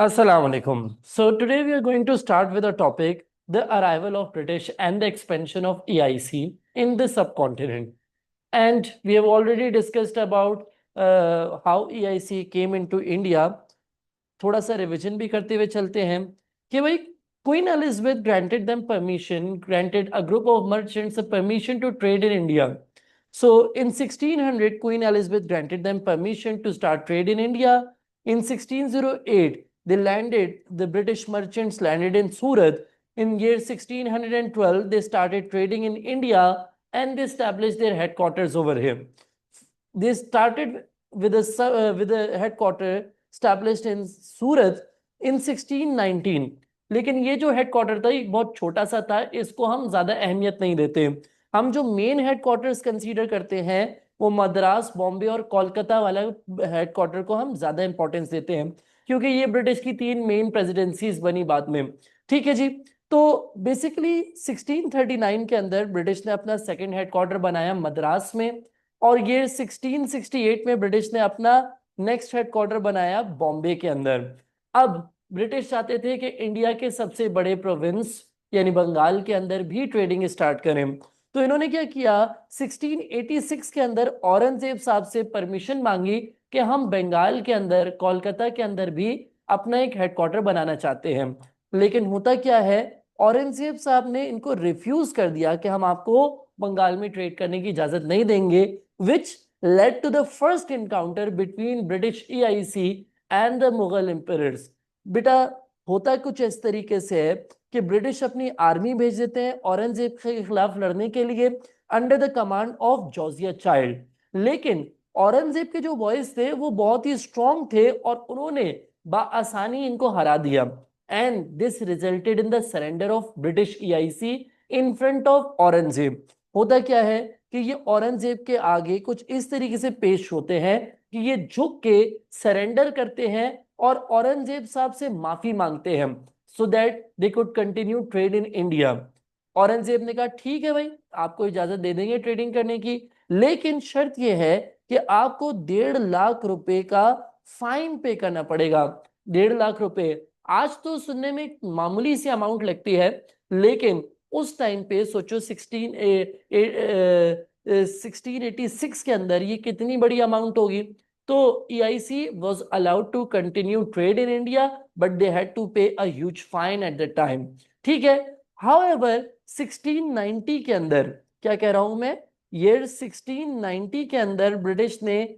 Assalamu alaikum. So today we are going to start with a topic, the arrival of British and the expansion of EIC in the subcontinent. And we have already discussed about how EIC came into India. थोड़ा सा revision भी करते हुए चलते हैं कि भाई Queen Elizabeth granted a group of merchants a permission to trade in India. So in 1600, Queen Elizabeth granted them permission to start trade in India. In 1608, the British merchants landed in Surat. In year 1612, they started trading in India and they established their headquarters over here. They started with a headquarter established in Surat in 1619. लेकिन ये जो headquarter था ये बहुत छोटा सा था, इसको हम ज्यादा अहमियत नहीं देते। हम जो मेन हेडक्वार्टर्स कंसीडर करते हैं वो मद्रास, बॉम्बे और कोलकाता वाला हेडक्वार्टर को हम ज्यादा इंपॉर्टेंस देते हैं, क्योंकि ये ब्रिटिश की 3 मेन प्रेसिडेंसीज बनी बाद में। ठीक है जी। तो बेसिकली 1639 के अंदर ब्रिटिश ने अपना सेकंड हेडक्वार्टर बनाया मद्रास में, और ये 1668 में ब्रिटिश ने अपना नेक्स्ट हेडक्वार्टर बनाया बॉम्बे के अंदर। अब ब्रिटिश चाहते थे कि इंडिया के सबसे बड़े प्रोविंस यानी बंगाल के अंदर भी ट्रेडिंग स्टार्ट करें। तो इन्होंने क्या किया, 1686 के अंदर औरंगजेब साहब से परमिशन मांगी कि हम बंगाल के अंदर, कोलकाता के अंदर भी अपना एक हेडक्वार्टर बनाना चाहते हैं। लेकिन होता क्या है, औरंगजेब साहब ने इनको रिफ्यूज कर दिया कि हम आपको बंगाल में ट्रेड करने की इजाजत नहीं देंगे, which led to the first encounter between British EIC and the Mughal emperors। बेटा होता कुछ इस तरीके से है कि ब्रिटिश अपनी आर्मी भेज देते हैं औरंगजेब के खिलाफ लड़ने के लिए under the command of Georgia child. लेकिन औरंगजेब के जो बॉयज थे वो बहुत ही स्ट्रांग थे और उन्होंने बाआसानी इनको हरा दिया। And this resulted in the surrender of British EIC in front of Aurangzeb. होता क्या है कि ये औरंगजेब के आगे कुछ इस तरीके से पेश होते हैं कि ये झुक के सरेंडर करते हैं और औरंगजेब साहब से माफी मांगते हैं, so that they could continue trade in India. Aurangzeb ने कहा ठीक है भाई, आपको इजाजत दे देंगे ट्रेडिंग करने की, लेकिन शर्त यह है कि आपको 1.5 लाख रुपए का फाइन पे करना पड़ेगा। 1.5 लाख रुपए आज तो सुनने में एक मामूली सी अमाउंट लगती है, लेकिन उस टाइम पे सोचो 1686 के अंदर ये कितनी बड़ी अमाउंट होगी। तो EIC was allowed to continue trade in India but they had to pay a huge fine at the time. ठीक है। हाउएवर 1690 के अंदर, क्या कह रहा हूं मैं, ईयर 1690 के अंदर ब्रिटिश ने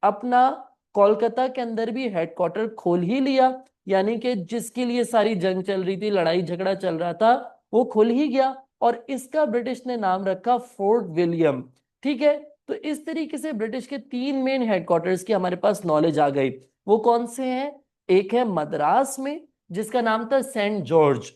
अपना कोलकाता के अंदर भी हेडक्वार्टर खोल ही लिया, यानी कि जिसके लिए सारी जंग चल रही थी, लड़ाई झगड़ा चल रहा था, वो खुल ही गया और इसका ब्रिटिश ने नाम रखा फोर्ट विलियम। ठीक है। तो इस तरीके से ब्रिटिश के 3 मेन हेडक्वार्टर्स की हमारे पास नॉलेज आ गई। वो कौन से हैं? एक है मद्रास में जिसका नाम था सेंट जॉर्ज,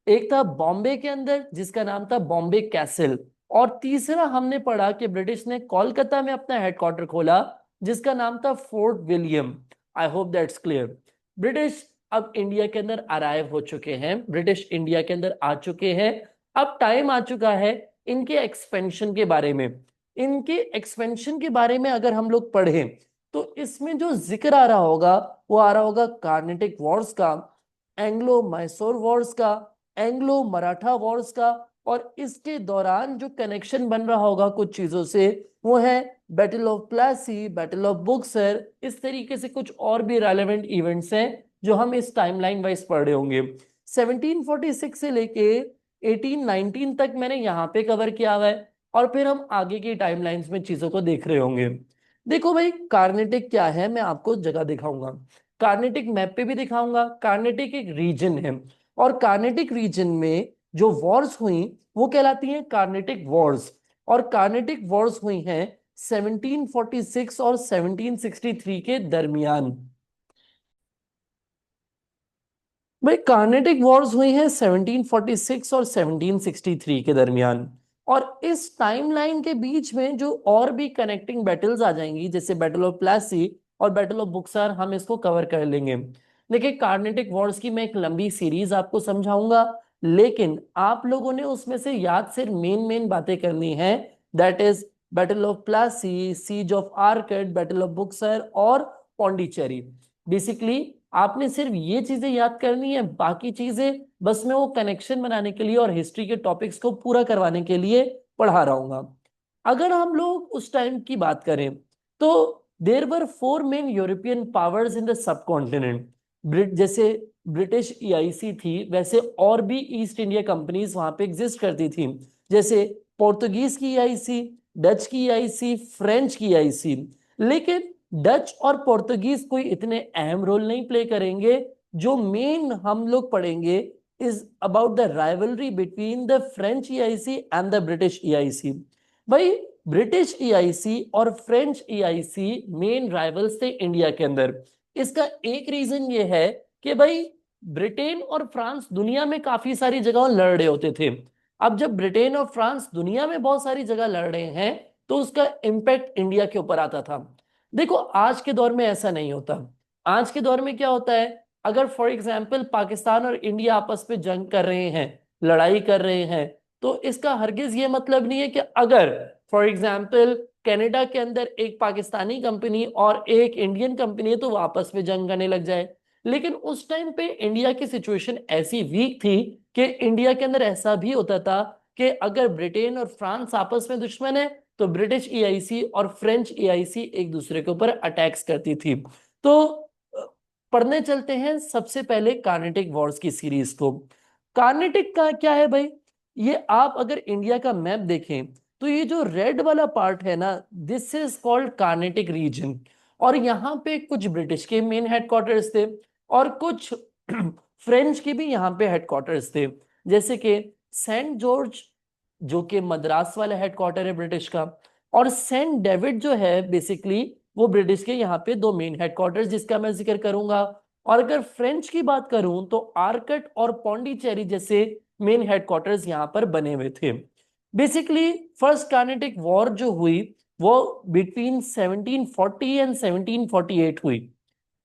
एक था बॉम्बे के अंदर जिसका नाम था बॉम्बे कैसल, और तीसरा हमने पढ़ा कि ब्रिटिश ने कोलकाता में अपना हेडक्वार्टर खोला जिसका नाम था fort William. I hope that's clear. British अब इंडिया के अंदर अराइव हो चुके हैं, ब्रिटिश इंडिया के अंदर आ चुके हैं। अब टाइम आ चुका है इनके एक्सपेंशन के बारे में। इनके एक्सपेंशन के बारे में अगर हम लोग पढ़ें तो इसमें जो जिक्र आ रहा होगा वो आ रहा होगा कार्नेटिक वॉर्स का, एंग्लो मैसूर वॉर्स का, एंग्लो मराठा वॉर्स का, और इसके दौरान जो कनेक्शन बन रहा होगा कुछ चीजों से वो है battle of Plassey, battle of Buxar. इस तरीके से कुछ और भी रेलेवेंट इवेंट्स हैं जो हम इस टाइमलाइन वाइज पढ़ रहे होंगे। 1746 से लेके 1819 तक मैंने यहाँ पे कवर किया हुआ है, और फिर हम आगे की टाइमलाइंस में चीजों को देख रहे होंगे। देखो भाई कार्नेटिक क्या है, मैं आपको जगह दिखाऊंगा, कार्नेटिक मैप पे भी दिखाऊंगा। कार्नेटिक एक रीजन है, और कार्नेटिक रीजन में जो वॉर्स हुई वो कहलाती हैं कार्नेटिक वॉर्स, और कार्नेटिक वॉर्स हुई हैं 1746 और 1763 के दरमियान। भाई कार्नेटिक वॉर्स हुई हैं 1746 और 1763 के दरमियान, और इस टाइमलाइन के बीच में जो और भी कनेक्टिंग बैटल्स आ जाएंगी जैसे बैटल ऑफ प्लासी और बैटल ऑफ बुक्सर, हम इसको कवर कर लेंगे। देखिए कार्नेटिक वॉर्स की मैं एक लंबी सीरीज आपको समझाऊंगा, लेकिन आप लोगों ने उसमें से याद सिर्फ मेन मेन बातें करनी है। That is battle of Plassey, siege of Arcot, battle of Buxar और पौंडीचेरी। बेसिकली आपने सिर्फ ये चीजें याद करनी है, बाकी चीजें बस मैं वो कनेक्शन बनाने के लिए और हिस्ट्री के टॉपिक्स को पूरा करवाने के लिए पढ़ा रहूंगा। अगर हम लोग उस टाइम की बात करें तो there were four main European powers in the subcontinent. जैसे ब्रिटिश ईआईसी थी, वैसे और भी ईस्ट इंडिया कंपनीज वहां पे एग्जिस्ट करती थी। जैसे पोर्तुगीज की ईआईसी, डच की ईआईसी, फ्रेंच की ईआईसी। लेकिन डच और पोर्तुगीज कोई इतने अहम रोल नहीं प्ले करेंगे। जो मेन हम लोग पढ़ेंगे is about the rivalry between the French EIC and the British EIC. भाई, ब्रिटिश ईआईसी और फ्रेंच ईआईसी मेन राइवल्स थे इंडिया के अंदर। इसका एक रीजन ये है कि भाई ब्रिटेन और फ्रांस दुनिया में काफी सारी जगहों लड़ रहे होते थे। अब जब ब्रिटेन और फ्रांस दुनिया में बहुत सारी जगह लड़ रहे हैं तो उसका इम्पैक्ट इंडिया के ऊपर आता था। देखो, आज के दौर में ऐसा नहीं होता। आज के दौर में क्या होता है, अगर फॉर एग्जाम्पल पाकिस्तान और इंडिया आपस में जंग कर रहे हैं, लड़ाई कर रहे हैं, तो इसका हरगिज ये मतलब नहीं है कि अगर फॉर एग्जाम्पल कनाडा के अंदर एक पाकिस्तानी कंपनी और एक इंडियन कंपनी है तो वो आपस में जंग करने लग जाए। लेकिन उस टाइम पे इंडिया की सिचुएशन ऐसी वीक थी कि इंडिया के अंदर ऐसा भी होता था कि अगर ब्रिटेन और फ्रांस आपस में दुश्मन है तो ब्रिटिश ईआईसी और फ्रेंच ईआईसी एक दूसरे के ऊपर अटैक्स करती थी। तो पढ़ने चलते हैं सबसे पहले कार्नेटिक वॉर्स की सीरीज को। कार्नेटिक का क्या है भाई, ये आप अगर इंडिया का मैप देखें तो ये जो रेड वाला पार्ट है ना, this is called Carnatic region. और यहाँ पे कुछ ब्रिटिश के मेन हेडक्वार्टर्स थे और कुछ फ्रेंच के भी यहाँ पे हेडक्वार्टर्स थे। जैसे कि सेंट जॉर्ज, जो कि मद्रास वाला हेडक्वार्टर है ब्रिटिश का, और सेंट डेविड जो है बेसिकली वो ब्रिटिश के यहाँ पे दो मेन हेडक्वार्टर्स जिसका मैं जिक्र करूंगा। और अगर फ्रेंच की बात करूं तो आर्कट और पौंडीचेरी जैसे मेन हेडक्वार्टर्स यहाँ पर बने हुए थे। बेसिकली फर्स्ट कार्नेटिक वॉर जो हुई वो बिटवीन 1740 एंड 1748 हुई।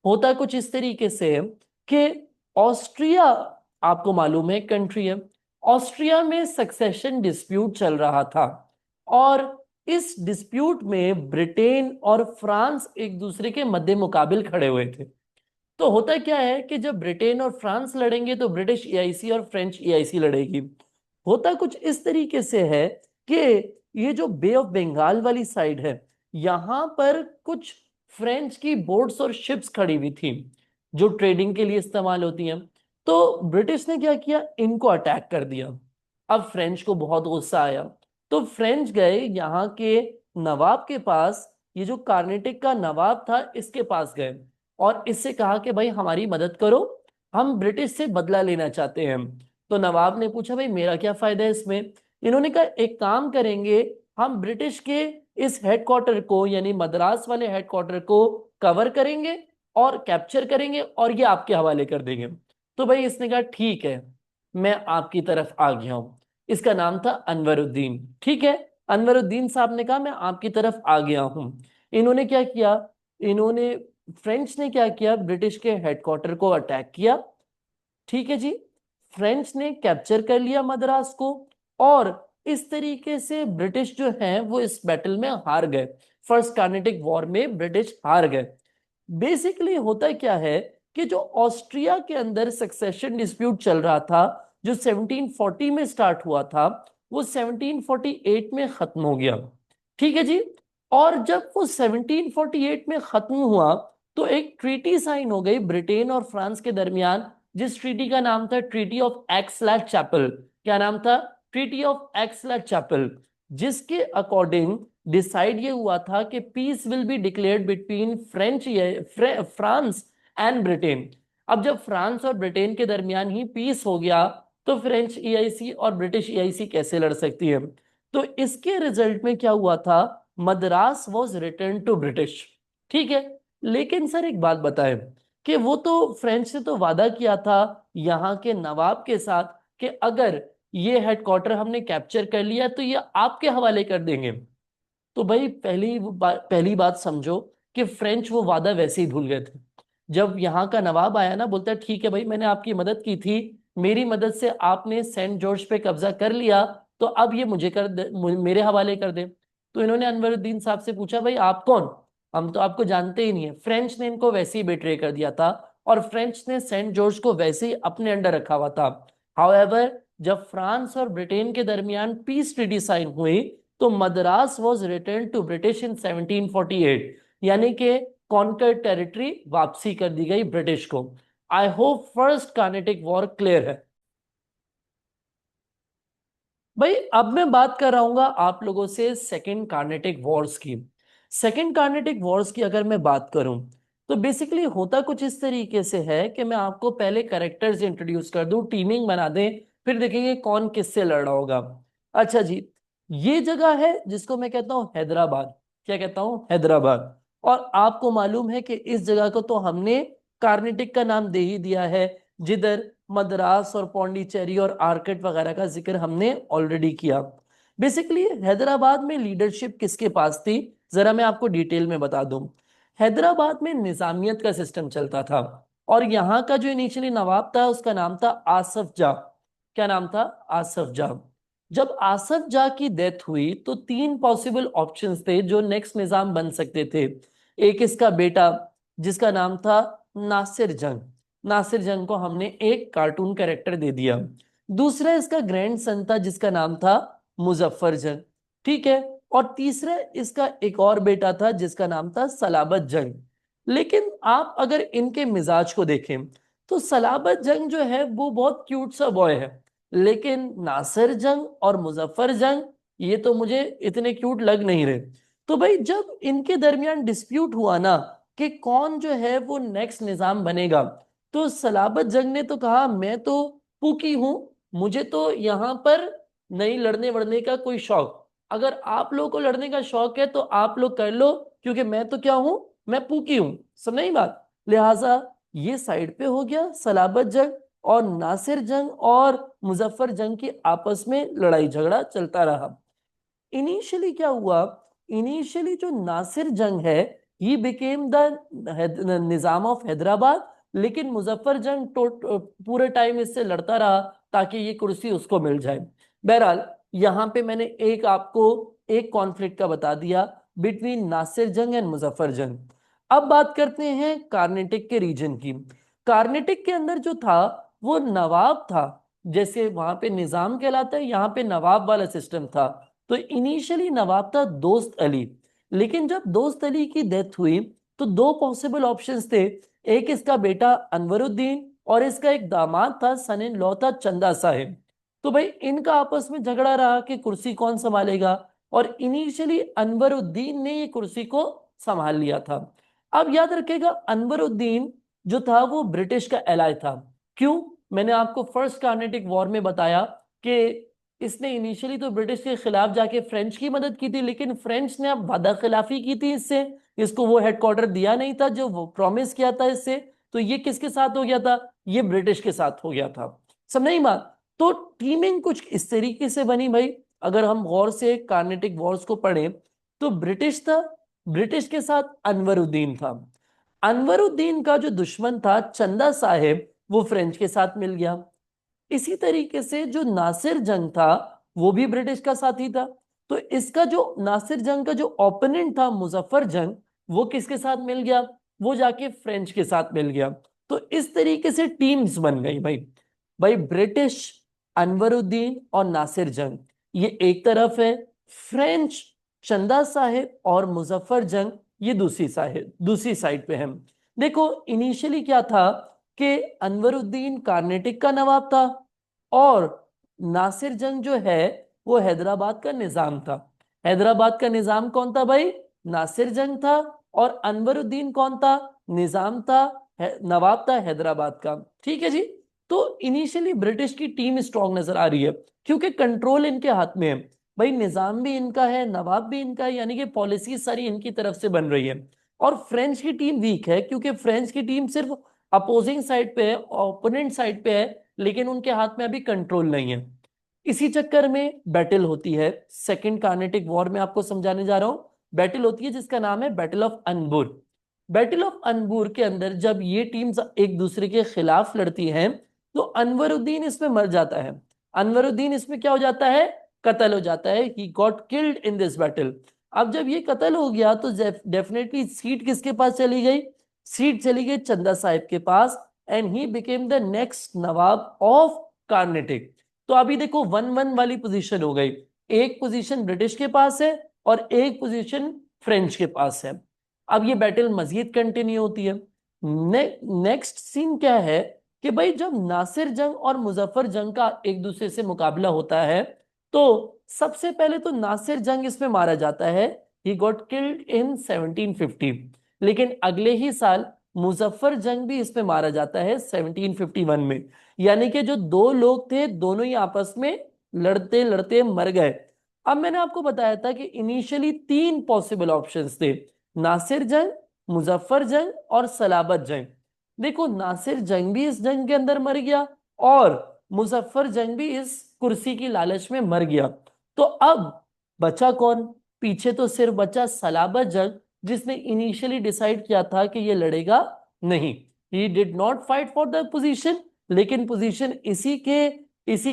होता कुछ इस तरीके से कि ऑस्ट्रिया, आपको मालूम है कंट्री है, ऑस्ट्रिया में सक्सेशन डिस्प्यूट चल रहा था। और इस डिस्प्यूट में ब्रिटेन और फ्रांस एक दूसरे के मद्दे मुकाबिल खड़े हुए थे। तो होता क्या है कि जब ब्रिटेन और फ्रांस लड़ेंगे तो ब्रिटिश ईआईसी और फ्रेंच ईआईसी लड़ेगी। होता कुछ इस तरीके से है कि ये जो बे ऑफ बंगाल वाली साइड है, यहां पर कुछ फ्रेंच की बोट्स और शिप्स खड़ी हुई थी जो ट्रेडिंग के लिए इस्तेमाल होती हैं। तो ब्रिटिश ने क्या किया, इनको अटैक कर दिया। अब फ्रेंच को बहुत गुस्सा आया, तो फ्रेंच गए यहाँ के नवाब के पास, ये जो कार्नेटिक का नवाब था इसके पास गए और इससे कहा कि भाई हमारी मदद करो, हम ब्रिटिश से बदला लेना चाहते हैं। तो नवाब ने पूछा भाई मेरा क्या फायदा है इसमें। इन्होंने कहा एक काम करेंगे, हम ब्रिटिश के इस हेडक्वार्टर को यानी मद्रास वाले हेडक्वार्टर को कवर करेंगे और कैप्चर करेंगे और ये आपके हवाले कर देंगे। तो भाई इसने कहा ठीक है, मैं आपकी तरफ आ गया हूं। इसका नाम था अनवरुद्दीन। ठीक है, अनवरुद्दीन साहब ने कहा मैं आपकी तरफ आ गया हूं। इन्होंने क्या किया, इन्होंने फ्रेंच ने क्या किया, ब्रिटिश के हेडक्वार्टर को अटैक किया। ठीक है जी, फ्रेंच ने कैप्चर कर लिया मद्रास को और इस तरीके से ब्रिटिश जो हैं वो इस बैटल में हार गए। फर्स्ट कार्नेटिक वॉर में ब्रिटिश हार गए। बेसिकली होता क्या है कि जो ऑस्ट्रिया के अंदर सक्सेशन डिस्प्यूट चल रहा था, जो 1740 में स्टार्ट हुआ था, वो 1748 में खत्म हो गया। ठीक है जी। और जब वो 1748 में खत्म हुआ तो एक ट्रीटी साइन हो गई ब्रिटेन और फ्रांस के दरमियान, जिस ट्रीटी का नाम था ट्रीटी ऑफ एक्सलैट चैपल। क्या नाम था, ट्रीटी ऑफ एक्सलैट चैपल। जिसके अकॉर्डिंग डिसाइड ये हुआ था कि peace will be declared between France and Britain. अब जब फ्रांस और ब्रिटेन के दरमियान ही पीस हो गया तो फ्रेंच ईआईसी और ब्रिटिश ईआईसी कैसे लड़ सकती है। तो इसके रिजल्ट में क्या हुआ था, Madras was return to British. ठीक है, लेकिन सर एक बात बताएं कि वो तो फ्रेंच ने तो वादा किया था यहाँ के नवाब के साथ कि अगर ये हेडक्वार्टर हमने कैप्चर कर लिया तो ये आपके हवाले कर देंगे। तो भाई पहली बात समझो कि फ्रेंच वो वादा वैसे ही भूल गए थे। जब यहाँ का नवाब आया ना, बोलता है ठीक है भाई मैंने आपकी मदद की थी, मेरी मदद से आपने सेंट जॉर्ज पे कब्जा कर लिया, तो अब ये मुझे मेरे हवाले कर दे। तो इन्होंने अनवरुद्दीन साहब से पूछा भाई आप कौन, हम तो आपको जानते ही नहीं है। फ्रेंच ने इनको वैसे ही बेट्रे कर दिया था और फ्रेंच ने सेंट जॉर्ज को वैसे ही अपने अंडर रखा हुआ था। हाउएवर जब फ्रांस और ब्रिटेन के दरमियान पीस ट्रीटी साइन हुई तो Madras was return to British in 1748, यानी कि कॉन्कर टेरिटरी वापसी कर दी गई ब्रिटिश को। I hope first Carnatic war clear है। भाई अब मैं बात कर रहा हूँ आप लोगों से सेकेंड कार्नेटिक वॉर्स की। सेकेंड कार्नेटिक वॉर्स की अगर मैं बात करूं तो बेसिकली होता कुछ इस तरीके से है कि मैं आपको पहले कैरेक्टर्स इंट्रोड्यूस कर दूं, टीमिंग बना दें, फिर देखेंगे कौन किससे लड़ रहा होगा। अच्छा जी, ये जगह है जिसको मैं कहता हूँ हैदराबाद। क्या कहता हूँ? हैदराबाद। और आपको मालूम है कि इस जगह को तो हमने कार्नेटिक का नाम दे ही दिया है, जिधर मद्रास और पौंडीचेरी और आर्कट वगैरह का जिक्र हमने ऑलरेडी किया। बेसिकली हैदराबाद में लीडरशिप किसके पास थी, जरा मैं आपको डिटेल में बता दूं। हैदराबाद में निजामियत का सिस्टम चलता था और यहाँ का जो इनिशियली नवाब था उसका नाम था आसफ जा। क्या नाम था? आसफ जा। जब आसफ जा की डेथ हुई तो तीन पॉसिबल ऑप्शंस थे जो नेक्स्ट निजाम बन सकते थे। एक इसका बेटा जिसका नाम था नासिर जंग। नासिर जंग को हमने एक कार्टून कैरेक्टर दे दिया। दूसरा इसका ग्रैंड सन था जिसका नाम था मुजफ्फर जंग। ठीक है। और तीसरा इसका एक और बेटा था जिसका नाम था सलाबत जंग। लेकिन आप अगर इनके मिजाज को देखें तो सलाबत जंग जो है वो बहुत क्यूट सा बॉय है, लेकिन नासिर जंग और मुजफ्फर जंग ये तो मुझे इतने क्यूट लग नहीं रहे। तो भाई जब इनके दरमियान डिस्प्यूट हुआ ना कि कौन जो है वो नेक्स्ट निजाम बनेगा, तो सलाबत जंग ने तो कहा मैं तो पूकी हूं, मुझे तो यहाँ पर नहीं लड़ने वड़ने का कोई शौक। अगर आप लोगों को लड़ने का शौक है तो आप लोग कर लो, क्योंकि मैं तो क्या हूं, मैं पूकी हूं। समझ नहीं बात? लिहाजा ये साइड पे हो गया सलाबत जंग, और नासिर जंग और मुजफ्फर जंग की आपस में लड़ाई झगड़ा चलता रहा। इनिशियली क्या हुआ, इनिशियली जो नासिर जंग है ही became the Nizam of Hyderabad, लेकिन मुजफ्फर जंग पूरे टाइम इससे लड़ता रहा ताकि ये कुर्सी उसको मिल जाए। बहरहाल यहाँ पे मैंने एक आपको एक कॉन्फ्लिक्ट का बता दिया बिटवीन नासिर जंग एंड मुजफ्फर जंग। अब बात करते हैं कार्नेटिक के रीजन की। कार्नेटिक के अंदर जो था वो नवाब था, जैसे वहां पे निजाम कहलाता है, यहाँ पे नवाब वाला सिस्टम था। तो इनिशियली नवाब था दोस्त अली, लेकिन जब दोस्त अली की डेथ हुई तो दो पॉसिबल ऑप्शंस थे। एक इसका बेटा अनवरुद्दीन और इसका एक दामाद था सन इन लॉ था चंदा साहिब। तो भाई इनका आपस में झगड़ा रहा कि कुर्सी कौन संभालेगा, और इनिशियली अनवरुद्दीन ने ये कुर्सी को संभाल लिया था। अब याद रखेगा अनवरुद्दीन जो था वो ब्रिटिश का एलाय था। क्यों? मैंने आपको फर्स्ट कार्नेटिक वॉर में बताया कि इसने इनिशियली तो ब्रिटिश के खिलाफ जाके फ्रेंच की मदद की थी, लेकिन फ्रेंच ने अब वादा खिलाफी की थी इससे, इसको वो हेडक्वार्टर दिया नहीं था जो वो प्रॉमिस किया था इससे। तो ये किसके साथ हो गया था? ये ब्रिटिश के साथ हो गया था। समझ नहीं बात? तो टीमिंग कुछ इस तरीके से बनी भाई। अगर हम गौर से कार्नेटिक वॉर्स को पढ़ें तो ब्रिटिश था, ब्रिटिश के साथ अनवरुद्दीन था। अनवरुद्दीन का जो दुश्मन था चंदा साहिब वो फ्रेंच के साथ मिल गया। इसी तरीके से जो नासिर जंग था वो भी ब्रिटिश का साथी था। तो इसका जो नासिर जंग का जो ओपोनेंट था मुजफ्फर जंग, वो किसके साथ मिल गया? वो जाके फ्रेंच के साथ मिल गया। तो इस तरीके से टीम्स बन गई भाई। भाई ब्रिटिश, अनवरुद्दीन और नासिर जंग ये एक तरफ है, फ्रेंच चंदा साहिब और मुजफ्फर जंग ये दूसरी साइड पे है। देखो इनिशियली क्या था कि अनवरुद्दीन कार्नेटिक का नवाब था और नासिर जंग जो है वो हैदराबाद का निजाम था। हैदराबाद का निजाम कौन था भाई? नासिर जंग था। और अनवरुद्दीन कौन था? निजाम था, नवाब था हैदराबाद का। ठीक है जी। तो इनिशियली ब्रिटिश की टीम स्ट्रांग नजर आ रही है क्योंकि कंट्रोल इनके हाथ में है। भाई निजाम भी इनका है, नवाब भी इनका है, यानी कि पॉलिसी सारी इनकी तरफ से बन रही है। और फ्रेंच की टीम वीक है क्योंकि फ्रेंच की टीम सिर्फ अपोजिंग साइड पे है, ओपोनेंट साइड पे है, लेकिन उनके हाथ में अभी कंट्रोल नहीं है। इसी चक्कर में बैटल होती है। सेकंड कार्नेटिक वॉर में आपको समझाने जा रहा हूं, बैटल होती है जिसका नाम है बैटल ऑफ अनबुर। बैटल ऑफ अनबुर के अंदर जब ये टीम्स एक दूसरे के खिलाफ लड़ती हैं तो अनवरुद्दीन इसमें मर जाता है। अनवरुद्दीन इसमें क्या हो जाता है? कत्ल हो जाता है। He got killed in this battle. अब जब ये कत्ल हो गया तो डेफिनेटली सीट किसके पास चली गई? सीट चली गई चंदा साहिब के पास and he became the next nawab of Carnatic. तो अभी देखो 1-1 वाली पोजीशन हो गई, एक पोजीशन ब्रिटिश के पास है और एक पोजीशन फ्रेंच के पास है। अब ये बैटल मजीद कंटिन्यू होती है। नेक्स्ट सीन क्या है कि भाई जब नासिर जंग और मुजफ्फर जंग का एक दूसरे से मुकाबला होता है तो सबसे पहले तो नासिर जंग इसमें मारा जाता है, ही गॉट किल्ड इन 1750। लेकिन अगले ही साल मुजफ्फर जंग भी इसमें मारा जाता है 1751 में। यानी कि जो दो लोग थे दोनों ही आपस में लड़ते लड़ते मर गए। अब मैंने आपको बताया था कि इनिशियली 3 पॉसिबल ऑप्शंस थे, नासिर जंग, मुजफ्फर जंग और सलाबत जंग। देखो नासिर जंग भी इस जंग के अंदर मर गया और मुजफ्फर जंग भी इस कुर्सी की लालच में मर गया। तो अब बचा कौन? पीछे तो सिर्फ बचा सलाबत जंग, जिसने इनिशियली डिसाइड किया था कि ये लड़ेगा नहीं, he did not fight for the position. लेकिन पोजीशन इसी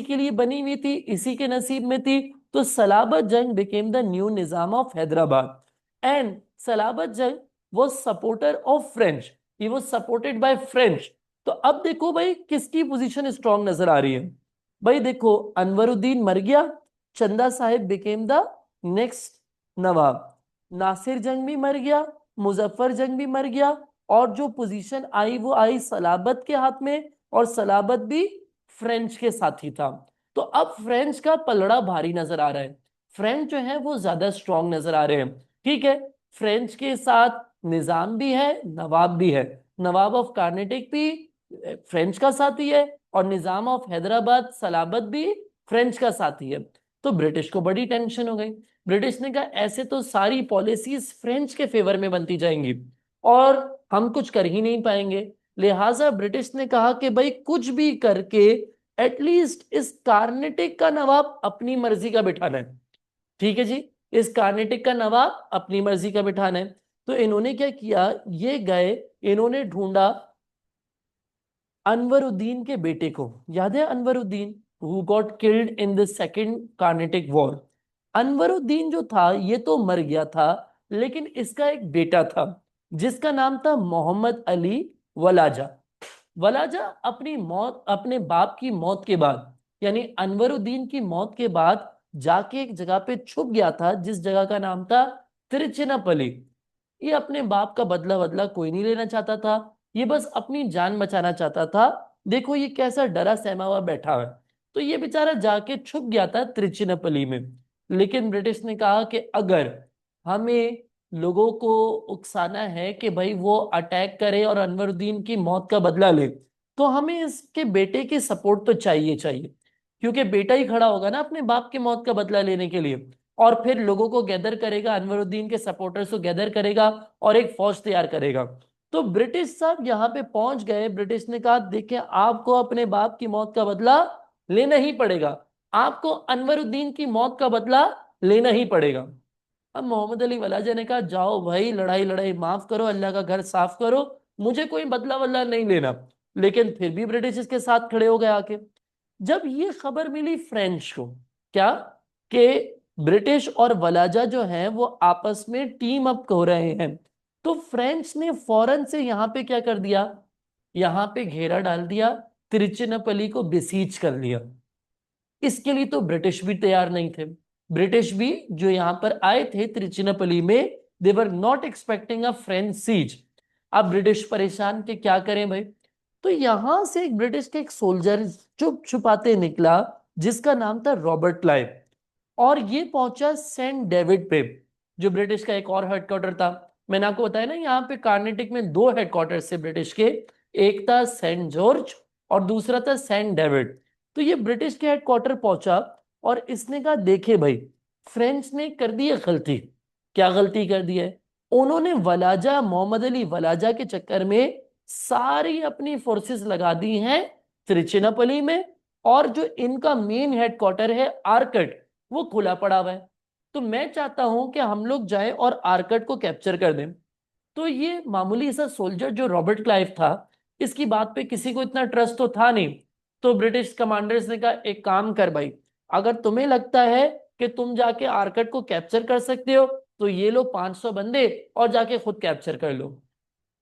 के लिए बनी हुई थी, इसी के नसीब में थी। तो Salabat Jung became the new Nizam of Hyderabad and Salabat Jung was supporter of French, he was supported by French. तो अब देखो भाई किसकी पोजीशन स्ट्रांग नजर आ रही है। भाई देखो अनवरुद्दीन मर गया, चंदा साहिब बिकेम द नेक्स्ट नवाब, नासिर जंग भी मर गया, मुजफ्फर जंग भी मर गया और जो पोजीशन आई वो आई सलाबत के हाथ में और सलाबत भी फ्रेंच के साथ ही था। तो अब फ्रेंच का पलड़ा भारी नजर आ रहा है, फ्रेंच जो है वो ज्यादा स्ट्रांग नजर आ रहे हैं। ठीक है, फ्रेंच के साथ निजाम भी है, नवाब भी है, नवाब ऑफ कार्नेटिक भी फ्रेंच का साथी है और निजाम ऑफ हैदराबाद सलाबत भी फ्रेंच का साथी है। तो ब्रिटिश को बड़ी टेंशन हो गई। ब्रिटिश ने कहा ऐसे तो सारी पॉलिसीज फ्रेंच के फेवर में बनती जाएंगी और हम कुछ कर ही नहीं पाएंगे। लिहाजा ब्रिटिश ने कहा कि भाई कुछ भी करके एटलीस्ट इस कार्नेटिक का नवाब अपनी मर्जी का बिठाना है। ठीक है जी, इस कार्नेटिक का नवाब अपनी मर्जी का बिठाना है। तो इन्होंने क्या किया, ये गए, इन्होंने ढूंढा अनवरुद्दीन के बेटे को। याद है Anwaruddin who got killed in the second Carnatic war. Anwaruddin जो था ये तो मर गया था, लेकिन इसका एक बेटा था जिसका नाम था मोहम्मद अली वलाजा। वलाजा अपनी मौत, अपने बाप की मौत के बाद यानी अनवरुद्दीन की मौत के बाद जाके एक जगह पे छुप गया था जिस जगह का नाम था तिरुचिरापल्ली। ये अपने बाप का बदला बदला कोई नहीं लेना चाहता था, ये बस अपनी जान बचाना चाहता था। देखो ये कैसा डरा सहमा हुआ बैठा है। तो ये बेचारा जाके छुप गया था तिरुचिरापल्ली में। लेकिन ब्रिटिश ने कहा कि अगर हमें लोगों को उकसाना है कि भाई वो अटैक करे और अनवरुद्दीन की मौत का बदला ले, तो हमें इसके बेटे की सपोर्ट तो चाहिए चाहिए, क्योंकि बेटा ही खड़ा होगा ना अपने बाप की मौत का बदला लेने के लिए और फिर लोगों को गैदर करेगा, अनवरुद्दीन के सपोर्टर्स को गैदर करेगा और एक फौज तैयार करेगा। तो ब्रिटिश साहब यहाँ पे पहुंच गए। ब्रिटिश ने कहा देखिए आपको अपने बाप की मौत का बदला लेना ही पड़ेगा, आपको अनवरुद्दीन की मौत का बदला लेना ही पड़ेगा। अब मोहम्मद अली वलाजा ने कहा जाओ भाई, लड़ाई लड़ाई माफ करो, अल्लाह का घर साफ करो, मुझे कोई बदला बदला नहीं लेना। लेकिन फिर भी ब्रिटिश इसके साथ खड़े हो गए आके। जब ये खबर मिली फ्रेंच को, क्या कि ब्रिटिश और वलाजा जो हैं वो आपस में टीम अप हो रहे हैं, तो फ्रेंच ने फौरन से यहां पे क्या कर दिया, यहां पे घेरा डाल दिया, तिरुचिरापल्ली को बिसीज कर लिया। इसके लिए तो ब्रिटिश भी तैयार नहीं थे। ब्रिटिश भी जो यहां पर आए थे तिरुचिरापल्ली में, they were not expecting a French siege. अब ब्रिटिश परेशान के क्या करें भाई। तो यहां से एक ब्रिटिश के एक सोल्जर चुप छुपाते निकला जिसका नाम था रॉबर्ट क्लाइव और ये पहुंचा सेंट डेविड पे, जो ब्रिटिश का एक और हेडक्वार्टर था। मैंने आपको बताया ना यहाँ पे कार्नेटिक में 2 हेडक्वार्टर थे ब्रिटिश के, एक था सेंट जॉर्ज और दूसरा था सेंट डेविड। तो ये ब्रिटिश के हेडक्वार्टर पहुंचा और इसने कहा देखे भाई फ्रेंच ने कर दी है गलती। क्या गलती कर दी है? उन्होंने वलाजा, मोहम्मद अली वलाजा के चक्कर में सारी अपनी फोर्सेस लगा दी हैं तिरुचिरापल्ली में और जो इनका मेन हेडक्वार्टर है आर्कट वो खुला पड़ा हुआ है। तो मैं चाहता हूं कि हम लोग जाएं और आर्कट को कैप्चर कर दें। तो ये मामूली सा सोल्जर जो रॉबर्ट क्लाइव था, इसकी बात पे किसी को इतना ट्रस्ट तो था नहीं। तो ब्रिटिश कमांडर्स ने कहा एक काम कर भाई, अगर तुम्हें लगता है कि तुम जाके आर्कट को कैप्चर कर सकते हो तो ये लो 500 बंदे और जाके खुद कैप्चर कर लो।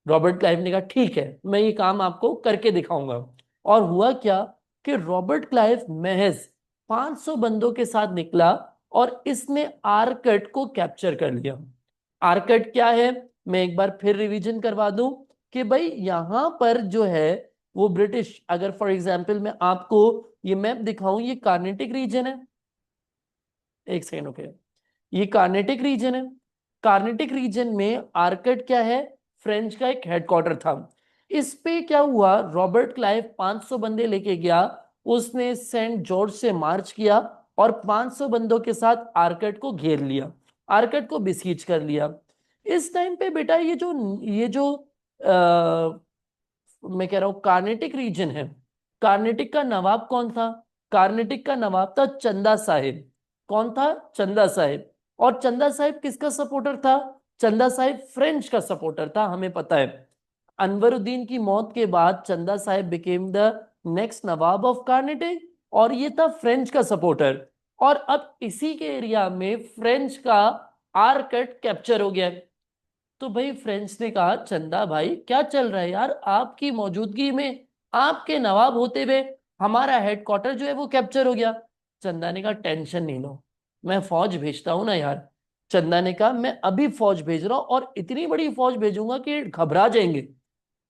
रॉबर्ट क्लाइव ने कहा ठीक है, मैं ये काम आपको करके दिखाऊंगा। और हुआ क्या कि रॉबर्ट क्लाइव महज 500 बंदों के साथ निकला और इसने आर्कट को कैप्चर कर लिया। आर्कट क्या है, मैं एक बार फिर रिवीजन करवा दूं कि भाई यहां पर जो है वो ब्रिटिश, अगर फॉर एग्जांपल मैं आपको ये मैप दिखाऊं, ये कार्नेटिक रीजन है, एक सेकेंड ओके, ये कार्नेटिक रीजन है। कार्नेटिक रीजन में आर्कट क्या है, फ्रेंच का एक हेडक्वार्टर था। इस पे क्या हुआ, रॉबर्ट क्लाइव 500 बंदे लेके गया, उसने सेंट जॉर्ज से मार्च किया और 500 बंदों के साथ आर्कट को घेर लिया, आर्कट को बिसीज कर लिया। इस टाइम पे बेटा ये जो मैं कह रहा हूं कार्नेटिक रीजन है, कार्नेटिक का नवाब कौन था, कार्नेटिक का नवाब था चंदा साहिब। कौन था, चंदा साहिब। और चंदा साहिब किसका सपोर्टर था, चंदा साहिब फ्रेंच का सपोर्टर था, हमें पता है। अनवरुद्दीन की मौत के बाद चंदा Sahib became the next nawab of Carnatic, और ये था फ्रेंच का सपोर्टर। और अब इसी के एरिया में फ्रेंच का आर्कट कैप्चर हो गया। तो भाई फ्रेंच ने कहा चंदा भाई क्या चल रहा है यार, आपकी मौजूदगी में, आपके नवाब होते हुए हमारा हेडक्वार्टर जो है वो कैप्चर हो गया। चंदा ने कहा टेंशन नहीं लो, मैं फौज भेजता हूं ना यार। चंदा ने कहा मैं अभी फौज भेज रहा हूं और इतनी बड़ी फौज भेजूंगा कि घबरा जाएंगे।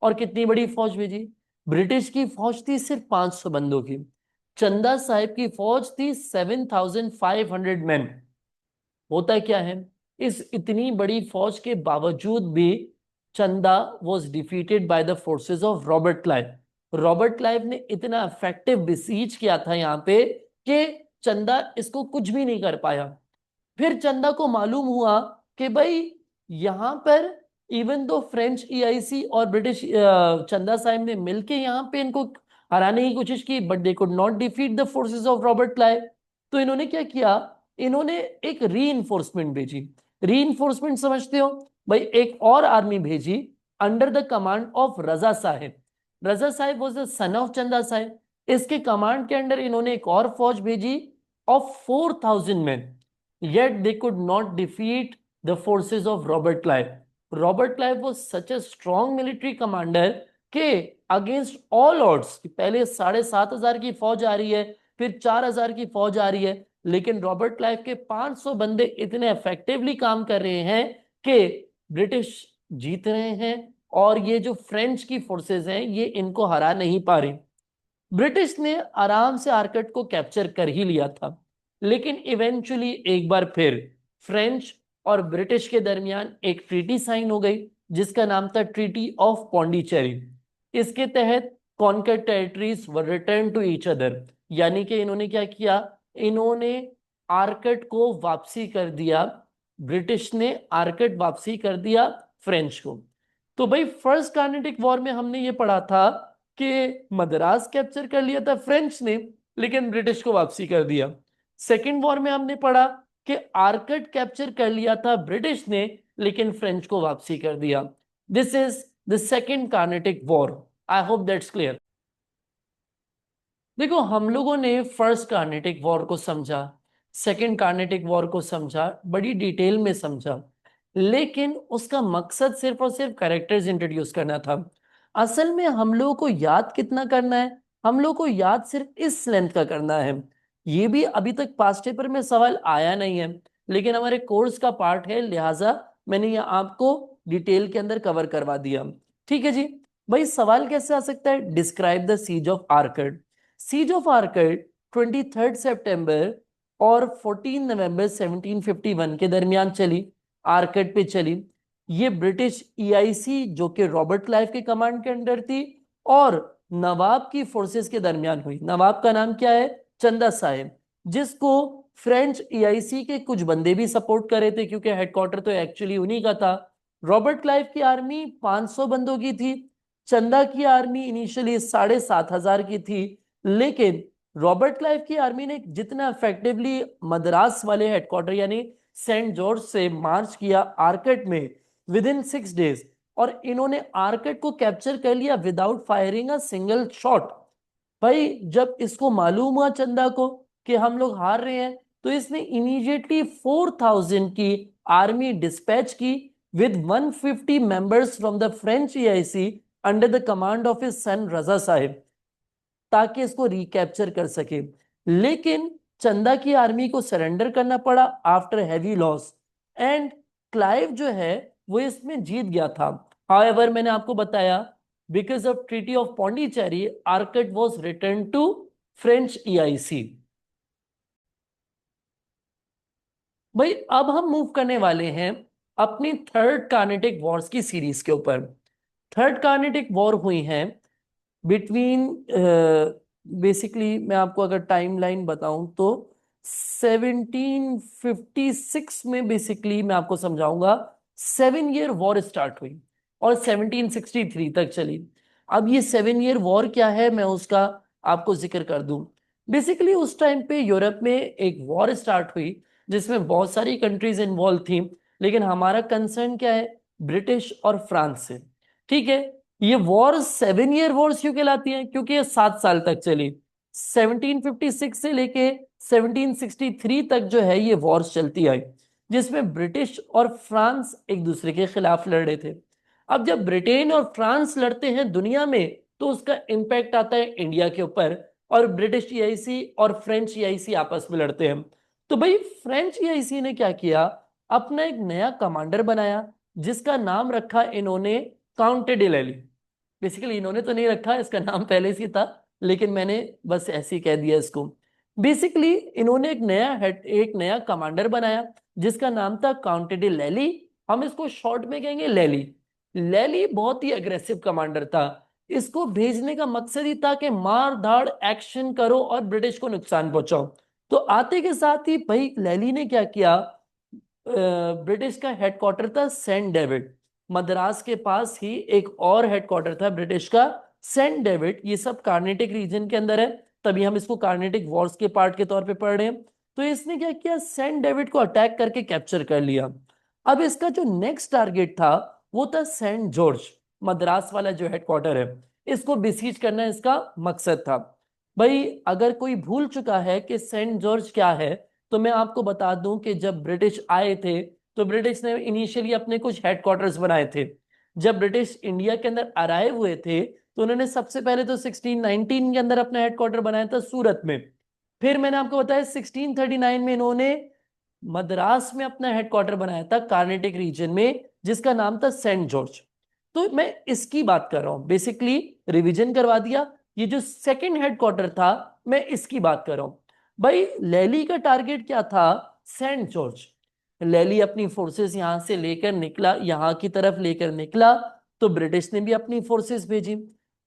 और कितनी बड़ी फौज भेजी, ब्रिटिश की फौज थी सिर्फ 500 बंदों की, चंदा साहिब की फौज थी 7,500 मैन। होता क्या है, इस इतनी बड़ी फौज के बावजूद भी चंदा was defeated by the forces of Robert Clive. Robert Clive ने इतना इफेक्टिव बिसीज किया था यहाँ पे कि चंदा इसको कुछ भी नहीं कर पाया। फिर चंदा को मालूम हुआ कि भाई यहां पर इवन दो फ्रेंच ईआईसी और ब्रिटिश चंदा साहिब ने मिलके यहाँ पे इनको हराने की कोशिश की, but they could not defeat the forces of Robert Clive. तो इन्होंने क्या किया, इन्होंने एक री भेजी। री समझते हो, भाई एक और आर्मी भेजी under the command of Raza Sahib. Raza Sahib was the son of चंदा साहिब। इसके कमांड के अंडर इन्होंने एक और फौज भेजी of 4,000 man, yet they could not defeat the forces of Robert Clive. Robert Clive was such a strong military commander कि against all odds, पहले 7,500 की फौज आ रही है, फिर 4,000 की फौज आ रही है, लेकिन रॉबर्ट क्लाइव के 500 बंदे इतने इफेक्टिवली काम कर रहे हैं कि ब्रिटिश जीत रहे हैं और ये जो फ्रेंच की फोर्सेस हैं ये इनको हरा नहीं पा रही। ब्रिटिश ने आराम से आर्कट को कैप्चर कर ही लिया था, लेकिन इवेंचुअली एक बार फिर फ्रेंच और ब्रिटिश के दरमियान एक ट्रीटी साइन हो गई जिसका नाम था ट्रीटी ऑफ पौंडीचेरी। इसके तहत conquered territories were return to each other, यानी कि इन्होंने क्या किया, इन्होंने आर्कट को वापसी कर दिया, ब्रिटिश ने आर्कट वापसी कर दिया फ्रेंच को। तो भाई फर्स्ट कार्नेटिक वॉर में हमने ये पढ़ा था कि मद्रास कैप्चर कर लिया था फ्रेंच ने, लेकिन ब्रिटिश को वापसी कर दिया। सेकेंड वॉर में हमने पढ़ा कि आर्कट कैप्चर कर लिया था ब्रिटिश ने, लेकिन फ्रेंच को वापसी कर दिया। This is the second Carnatic war. I hope that's clear. देखो हम लोगों ने फर्स्ट कार्नेटिक वॉर को समझा, सेकेंड कार्नेटिक वॉर को समझा, बड़ी डिटेल में समझा, लेकिन उसका मकसद सिर्फ और सिर्फ कैरेक्टर्स इंट्रोड्यूस करना था। असल में हम लोगों को याद कितना करना है, हम लोग को याद सिर्फ इस लेंथ का करना है। ये भी अभी तक पास्ट पेपर में सवाल आया नहीं है, लेकिन हमारे कोर्स का पार्ट है, लिहाजा मैंने ये आपको डिटेल के अंदर कवर करवा दिया। ठीक है जी। भाई सवाल कैसे आ सकता है, describe the siege of Arcot. Siege of Arcot 23 सितंबर और 14 नवंबर 1751 के दरमियान चली, आर्कट पे चली। ये ब्रिटिश ईआईसी जो कि रॉबर्ट क्लाइव के कमांड के अंडर थी और नवाब की फोर्सेस के दरमियान हुई। नवाब का नाम क्या है, चंदा साहिब, जिसको फ्रेंच ईआईसी के कुछ बंदे भी सपोर्ट कर रहे थे क्योंकि हेडक्वार्टर तो एक्चुअली उन्हीं का था। रॉबर्ट क्लाइव की आर्मी 500 बंदों की थी, चंदा की आर्मी इनिशियली 7,500 की थी, लेकिन रॉबर्ट क्लाइव की आर्मी ने जितना इफेक्टिवली मद्रास वाले हेडक्वार्टर यानी सेंट जॉर्ज से मार्च किया आर्कट में विद इन 6 डेज, और इन्होंने आर्कट को कैप्चर कर लिया without firing a single shot. भाई जब इसको मालूम हुआ चंदा को कि हम लोग हार रहे हैं, तो इसने इमीडिएटली 4,000 की आर्मी डिस्पैच की with 150 members from the French EIC under the command of his son रजा साहिब, ताकि इसको रिकैप्चर कर सके। लेकिन चंदा की आर्मी को सरेंडर करना पड़ा after heavy loss, and Clive जो है वो इसमें जीत गया था। हाउएवर मैंने आपको बताया because of treaty of Pondicherry Arcot was return to French EIC. भाई अब हम मूव करने वाले हैं अपनी थर्ड कार्नेटिक वॉर्स की सीरीज के ऊपर। थर्ड कार्नेटिक वॉर हुई है बिटवीन, बेसिकली मैं आपको अगर टाइमलाइन बताऊं तो 1756 में बेसिकली मैं आपको समझाऊंगा 7 ईयर वॉर स्टार्ट हुई और 1763 तक चली। अब ये 7 ईयर वॉर क्या है मैं उसका आपको जिक्र कर दूं। बेसिकली उस टाइम पे यूरोप में एक वॉर स्टार्ट हुई जिसमें बहुत सारी कंट्रीज इन्वॉल्व थी, लेकिन हमारा कंसर्न क्या है, ब्रिटिश और फ्रांस से। ठीक है, ये वॉर 7 ईयर वॉर्स क्यों कहलाती है, क्योंकि ये 7 साल तक चली। 1756 से लेके 1763 तक जो है ये वॉर्स चलती आई, जिसमें ब्रिटिश और फ्रांस एक दूसरे के खिलाफ लड़ रहे थे। अब जब ब्रिटेन और फ्रांस लड़ते हैं दुनिया में तो उसका इंपैक्ट आता है इंडिया के ऊपर, और ब्रिटिश ईआईसी और फ्रेंच ईआईसी आपस में लड़ते हैं। तो भाई फ्रेंच ईआईसी ने क्या किया, अपना एक नया कमांडर बनाया जिसका नाम रखा इन्होंने काउंटे डे लैली। बेसिकली इन्होंने तो नहीं रखा, इसका नाम पहले से था, लेकिन मैंने बस ऐसे ही कह दिया इसको। बेसिकली इन्होंने एक नया कमांडर बनाया जिसका नाम था काउंटे डे लैली। हम इसको शॉर्ट में कहेंगे लैली। लैली बहुत ही अग्रेसिव कमांडर था। इसको भेजने का मकसद ही था कि मार धाड़ एक्शन करो और ब्रिटिश को नुकसान पहुंचाओ। तो आते के साथ ही भाई लैली ने क्या किया, ब्रिटिश का हेडक्वार्टर था सेंट डेविड, मद्रास के पास ही एक और हेडक्वार्टर था ब्रिटिश का सेंट डेविड। ये सब कार्नेटिक रीजन के अंदर है, तभी हम इसको कार्नेटिक वॉर्स के पार्ट के तौर पे पढ़ रहे हैं। तो इसने क्या किया, सेंट डेविड को अटैक करके कैप्चर कर लिया। अब इसका जो नेक्स्ट टारगेट था वो था सेंट जॉर्ज, मद्रास वाला जो हेडक्वार्टर है, इसको बिसीज करना इसका मकसद था। भाई अगर कोई भूल चुका है कि सेंट जॉर्ज क्या है, तो मैं आपको बता दूं कि जब ब्रिटिश आए थे तो ब्रिटिश ने इनिशियली अपने कुछ हेडक्वार्टर्स बनाए थे। जब ब्रिटिश इंडिया के अंदर अराइव हुए थे तो उन्होंने सबसे पहले तो 1619 के अंदर अपना हेडक्वार्टर बनाया था सूरत में। फिर मैंने आपको बताया 1639 में इन्होंने मद्रास में अपना हेडक्वार्टर बनाया था कार्नेटिक रीजन में, जिसका नाम था सेंट जॉर्ज। तो मैं इसकी बात कर रहा हूं, बेसिकली रिवीजन करवा दिया। ये जो सेकंड हेडक्वार्टर था मैं इसकी बात कर रहा हूं। भाई लैली का टारगेट क्या था, सेंट जॉर्ज। लैली अपनी फोर्सेस यहां से लेकर निकला, यहां की तरफ लेकर निकला, तो ब्रिटिश ने भी अपनी फोर्सेस भेजी।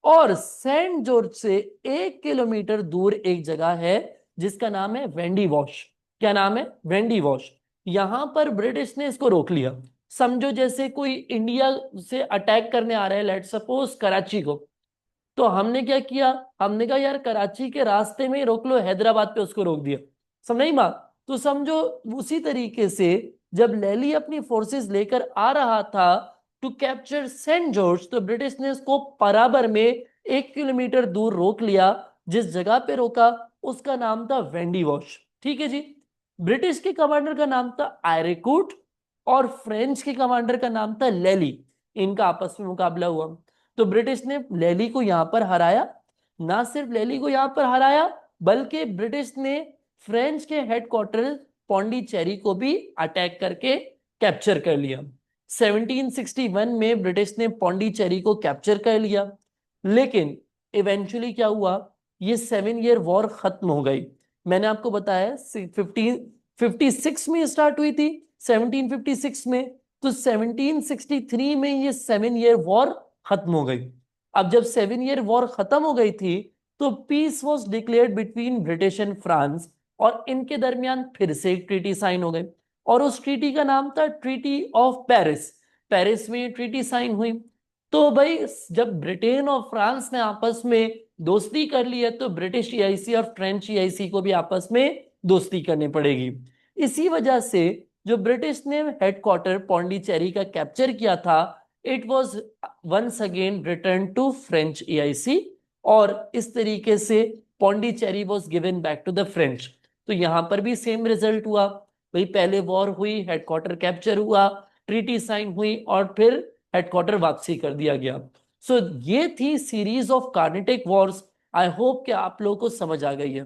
और सेंट जॉर्ज से 1 किलोमीटर दूर एक जगह है जिसका नाम है वेंडी वॉश। क्या नाम है, वेंडी वॉश। यहां पर ब्रिटिश ने इसको रोक लिया। समझो जैसे कोई इंडिया से अटैक करने आ रहा है, लेट सपोज कराची को, तो हमने क्या किया, हमने कहा यार कराची के रास्ते में ही रोक लो, हैदराबाद पे उसको रोक दिया। समझ नहीं बात, तो समझो उसी तरीके से जब लैली अपनी फोर्सेस लेकर आ रहा था टू कैप्चर सेंट जॉर्ज, तो ब्रिटिश ने उसको बराबर में 1 किलोमीटर दूर रोक लिया। जिस जगह पे रोका उसका नाम था वेंडी वॉश। ठीक है जी। ब्रिटिश के कमांडर का नाम था आयरेकूट और फ्रेंच के कमांडर का नाम था लैली। इनका आपस में मुकाबला हुआ, तो ब्रिटिश ने लैली को यहां पर हराया। ना सिर्फ लैली को यहां पर हराया, बल्कि ब्रिटिश ने फ्रेंच के हेडक्वार्टर पौंडीचेरी को भी अटैक करके कैप्चर कर लिया। 1761 में ब्रिटिश ने पौंडीचेरी को कैप्चर कर लिया। लेकिन इवेंचुअली क्या हुआ, ये 7 ईयर वॉर खत्म हो गई। मैंने आपको बताया 1556 में स्टार्ट हुई थी, 1756 में, तो 1763 में ये 7 ईयर वॉर खत्म हो गई। अब जब 7 ईयर वॉर खत्म हो गई थी तो peace was declared between British and France, और इनके दरमियान फिर से एक ट्रीटी साइन हो गई, और उस ट्रीटी का नाम था ट्रीटी ऑफ पेरिस। पेरिस में ये ट्रीटी साइन हुई। तो भाई जब ब्रिटेन और फ्रांस ने आपस में दोस्ती कर ली है तो ब्रिटिश ईआईसी और फ्रेंच ईआईसी को भी आपस में दोस्ती करनी पड़ेगी। इसी वजह से जो ब्रिटिश ने हेडक्वार्टर पौंडीचेरी का कैप्चर किया था, it was once again return to French EIC, और इस तरीके से Pondicherry was given back to the French. तो यहां पर भी सेम रिजल्ट हुआ। भाई पहले वॉर हुई, हेडक्वार्टर कैप्चर हुआ, ट्रीटी साइन हुई और फिर हेडक्वार्टर वापसी कर दिया गया। सो ये थी series of Carnatic Wars. I hope कि आप लोगों को समझ आ गई है।